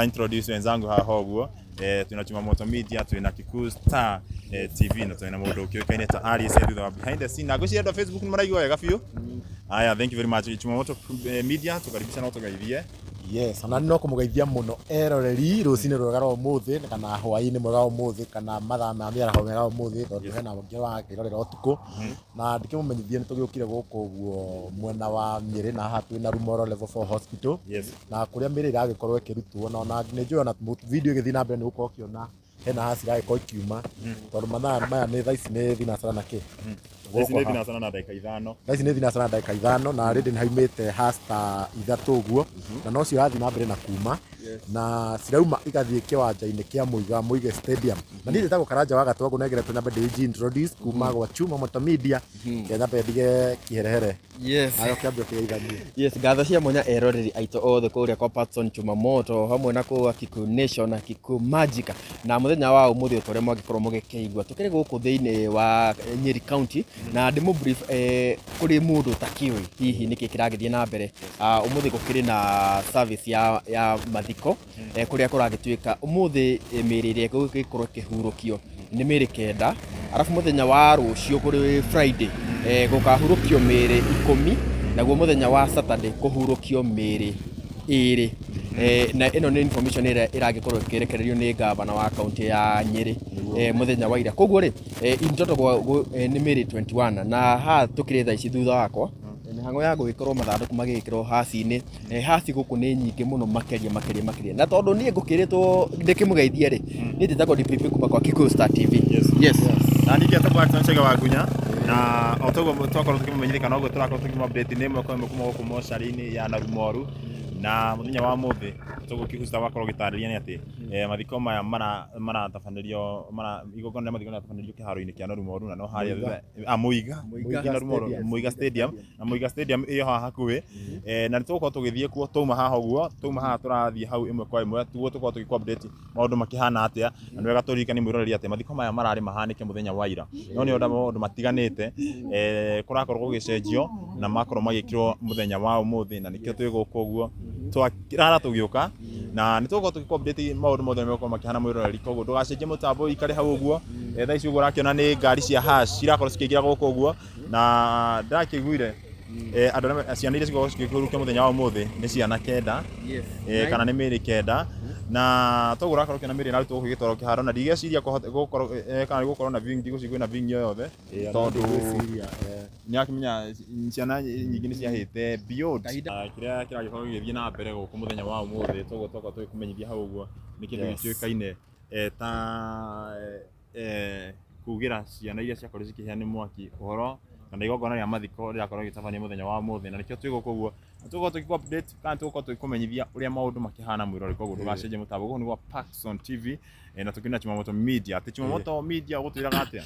Introduce wenzangu haha uguo tuna Chumamoto Media, tuna Ikirutwo TV na tuna mundu ukiukaine ta Ari thutha behind the scene na gucia ndo Facebook ni maraigwa wega biu. Aya, thank you very much Chumamoto Media, tukaribisha na tugaithie. Yes, ona no kumugeithia muno eroreri rucine rwega rwa umuthi kana hwaini mwega wa umuthi kana mathaa ma miaraho mega wa umuthi tondu hena wangi wa kirorera utuku na ndikimumenyithie ni tugiukire guku uguo mwena wa Miiri na hatu na Rumoro level 4 hospital. Yes. Na kuria Miiri iragikorwo ikirutwo na ni njui ona video igithi na mbere ni gukorwo kiona hena hasi iragikorwo ikiuma tondu mathaa maya ni thaici ni thinacara na ki Thaici ni thinacara na ndagika 5. Thaici ni thinacara na ndagika 5 na already ni haimite hasta 3 uguo na no cio rathi na mbere na kuma na cirauma igathie kiwanja-ini kia Muige Stadium na ni ndetagwo Karanja wa Gatwa kunegeretwo na mbere introduce kuma gwa Chumamoto Media kenya bendige kiherehere. Yes. Ayo kiambio kiithanie. Yes, gatho cia munya eroreri aito othe kuria kwa Patson Chumamoto hamwe na kwa Kiku Nation na Kiku Magic na muthenya wa umuthi utore mwagikorwo mugikeigua tukiri guku thiini wa Nyeri County na ndimu brief kuri mundu takiwi hihi niki kiragithie na mbere umuthi gukiri na service ya mathiko kuria kuragituika umuthi Miiri gugikorwo kihurukio ni Miiri kenda arafu muthenya wa rucio kuri Friday gukahurukio Miiri 10 naguo muthenya wa Saturday kuhurukio Miiri 2 na ino ni information iragikorwo ikirekererio ni gavana wa county ya Nyeri muthenya wa ira koguo ri intoto ni Miiri 21 na ha tukire thaa ici thutha wakwa mihango ya gugikorwo mathanduku magikirwo hasi-ini hasi guku ni nyingi muno makeria na tondu nie ngukiritwo ndikimugeithia ri ni nditagwo DPP kuma kwa Ikirutwo TV. Yes. Na niki atakwa atanchega wa kunya na otogo twakorwo tukimumenyereka no guturakorwo tukimu-update ni mwako mukuma guku Mocari-ini ya Rumoru na muthenya wa muthi tugukihusita wakorwo gitariria ni ati mathiko maya maratabanĩrio igongona mathiko maratabanĩrio kiharo-ini kia Rumoru na no haria Muiga Stadium na Muiga Stadium iyo haha hakuhi na nitugukorwo tugithie kuo tuma haha uguo tuma haha turathie hau imwe kwa imwe tuguo tukorwo tugiku-update maundu makihana atia na ni wega turirikane mwiroreri ati mathiko maya marari mahanike muthenya wa ira no ni maundu matiganite kurakorwo gugicenjio na makorwo magikirwo muthenya wa umuthi na nikio twiguka uguo twakirara tugiuka na nitugukorwo tugiku-update maundu mothe mekorwo makihana mwiroreri koguo ndugacenjie mutambo ikare hau uguo thaa ici uguo rakiona ni ngari cia hash irakorwo cikiingira guku uguo na ndakiguire andu ciana iria cikorwo cikihurukia muthenya wa umuthi ni ciana kenda kana ni Miiri kenda na toguo rakorwo kina Miiri na Arutwo gugitwaro kiharo na ndigeciria gukorwo kana gukorwo na viewing ndiguciria na viewing yothe tondu nyakimenya ciana nyingi ni ciahite beyond kiria kiragikorwo githie na mbere guku muthenya wa umuthi toguo toko tukumenyithia hau uguo ni kindu gituikaine ta kugira ciana iria ciakorwo cikihea ni mwaki uhoro kana igongona ria mathiko rirakorwo gitabania muthenya wa umuthi na nikio twiguka uguo tugukorwo tugiku-update kana tugukorwo tugikumenyithia uria maundu makihana mwirori koguo ndugacenjie mutambo guku ni gwa Patson TV na tukina Chumamoto Media ati Chumamoto Media gutwiraga atia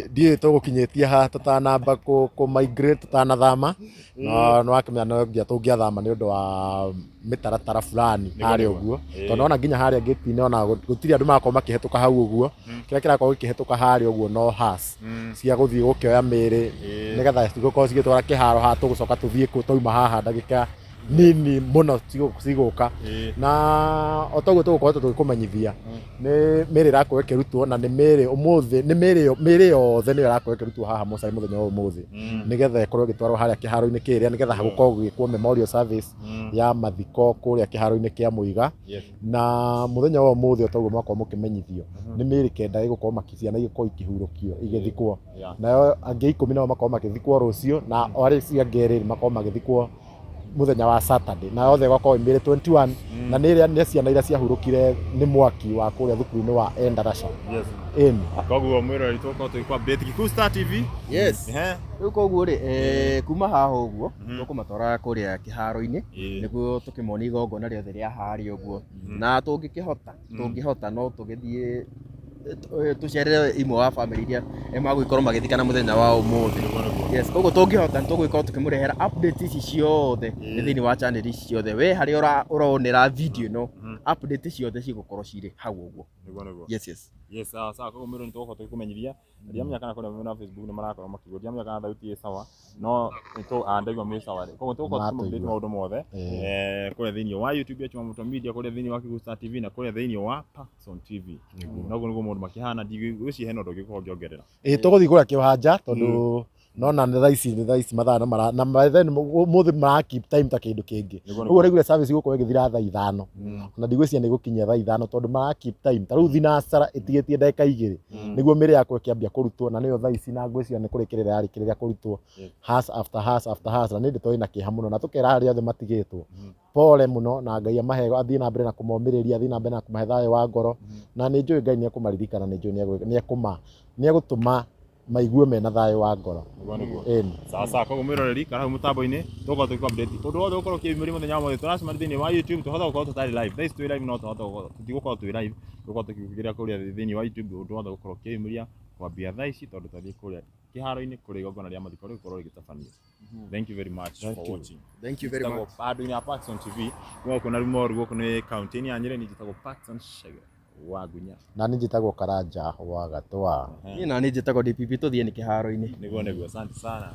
di tugukinyitie ha tutanamba ku migrate tutanathama no wakimenya no ngia tungiathama ni undu wa mitaratara fulani hari uguo tondu ona nginya haria gate-ini ona gutiri andu makorwo makihetuka hau uguo kiria kirakorwo gikihetuka hari uguo no has cia guthii gukioya Miiri nigetha cigukorwo cigitwara kiharo ha tugucoka tuthie ku toima haha ndagika nini muno ciguka na otoguo tugukorwo tugikumenyithia ni Miiri irakorwo ikirutwo na ni Miiri umuthi ni Miiri yothe ni irakorwo ikirutwo haha Mocari muthenya wa umuthi nigetha ikorwo igitwarwo haria kiharo-ini kiria nigetha hagukorwo gugikwo memorial service ya mathiko kuria kiharo-ini kia Muiga na muthenya wa umuthi otoguo mwakorwo mukimenyithio ni Miiri kenda igukorwo makiciana igikorwo ikihurukio igithikwo nayo angi 10 nao makorwo makithikwo rucio na ori cia ngeri makorwo magithikwo muthenya wa Saturday na yothe gwakorwo Miiri 21 na ni ciana iria ciahurukire ni mwaki wa kuria thukuru-ini wa Endarasha. Koguo mwiroreri tugukorwo tugiku-update Ikirutwo TV. Riu koguo ri kuma haha uguo tukumatwara kuria kiharo-ini niguo tukimonia igongona riothe ria haria uguo na tungihota no tugithie tucerere imwe wa family iria magwikorwo magithikana muthenya wa umuthi. Yes, koguo tungihota tugwikorwo tukimurehera update ici ciothe thiini wa channel ici ciothe we haria uronera video no update ciothe cigukorwo ciri hau uguo. Yes. Yes, sawa koguo Miiri nitũgũkorwo tũgĩkũmenyithia. Ndiamenya kana kũrĩa na Facebook nĩ marakorwo makĩgũra. Ndiamenya kana thauti ĩ sawa. No ndaigua mwĩ sawa rĩ. Koguo tũgũkorwo tũkĩmũupdate maũndũ mothe. Kũrĩa thĩinĩ wa YouTube ya Chumamoto Media, kũrĩa thĩinĩ wa Kigusta TV na kũrĩa thĩinĩ wa Paxson TV. Noguo nĩguo maũndũ makĩhana. Ndigwĩciria hena ũndũ ũngĩkorwo ngĩongerera. Tũgũthiĩ kũrĩa kĩwanja tondũ nona thaa ici mathaa na mũthĩ mara keep time ta kĩndũ kĩngĩ. Ũguo regular service igũkorwo ĩgĩthira thaa 5. Na ndigwĩciria nĩ gũkinyia thaa 5 tondũ mara keep time. Ta rĩu thinacara ĩtigĩtie ndagĩka 2 nĩguo Miiri yakwa ĩkĩambia kũrutwo na nĩyo thaa ici na ngwĩciria nĩ kũrĩkĩrĩra yarĩkĩrĩria kũrutwo has after has na nĩ ndĩ twĩ na kĩeha mũno na tũkera arĩa othe matigĩtwo pole mũno na Ngai amahe athiĩ na mbere na kũmomĩrĩria, athiĩ na mbere na kũmahe thayũ wa ngoro na nĩ njũĩ Ngai nĩ ekũmaririkana, nĩ njũĩ nĩ egũtũma maigue mena thayũ wa ngoro. Sawa koguo mwĩroreri kana hau mũtambo-inĩ tũgũkorwo tũgĩ-update ũndũ wothe ũkorwo ũkĩumĩria mũthenya wa mothe. Tũracemania thĩinĩ wa YouTube, tũhota gũkorwo tũtarĩ live thaa ici twĩ live no tũtigũkorwo twĩ live, tũgũkorwo tũkĩugĩra kũrĩa thĩinĩ wa YouTube ũndũ wothe ũkorwo ũkĩumĩria kwambia thaa ici tondũ twathiĩ kũrĩa kĩharo-inĩ kũrĩa igongona rĩa mathiko rĩgũkorwo rĩgĩtabanio. Thank you very much for watching. Thank you very much. Handũ-inĩ ha Paxson TV gũkũ na Rumoru gũkũ nĩ kaunti-inĩ ya Nyĩrĩ, niĩ njĩtagwo Paxson Chege wa Gunya. Na niĩ njĩtagwo Karanja wa Gatwa. Niĩ na niĩ njĩtagwo DPP, tũthiĩ nĩ kĩharo-inĩ. Nĩguo asante sana.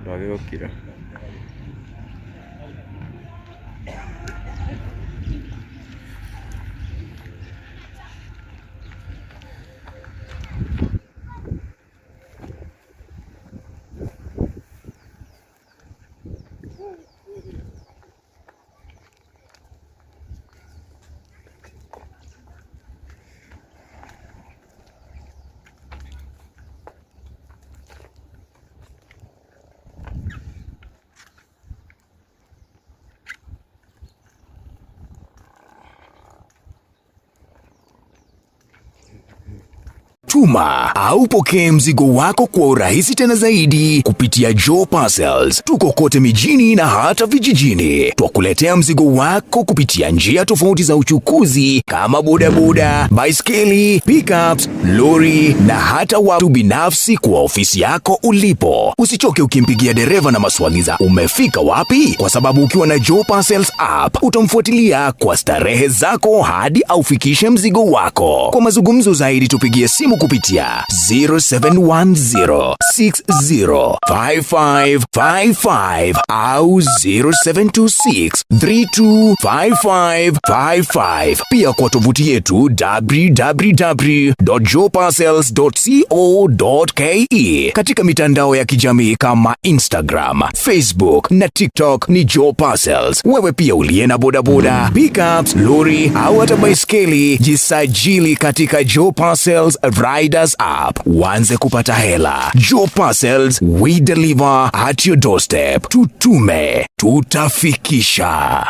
Ndagĩgũkira. Tuma au pokee mzigo wako kwa urahisi tena zaidi kupitia Joe Parcels. Tuko kote mijini na hata vijijini. Twakuletea mzigo wako kupitia njia tofauti za uchukuzi kama bodaboda, baiskeli, pickups, lori na hata watu binafsi kwa ofisi yako ulipo. Usichoke ukimpigia dereva na maswali za umefika wapi, kwa sababu ukiwa na Joe Parcels app utamfuatilia kwa starehe zako hadi aufikishe mzigo wako. Kwa mazungumzo zaidi tupigie simu kupitia 0710605555 au 0726325555. Pia kwa tovuti yetu www.joeparcels.co.ke. Katika mitandao ya kijamii kama Instagram, Facebook na TikTok ni Joe Parcels. Wewe pia uliye na bodaboda, pickups, lori au hata baiskeli, jisajili katika Joe Parcels Riders app. Uanze kupata hela. Joe Parcels, we deliver at your doorstep. Tutume, tutafikisha.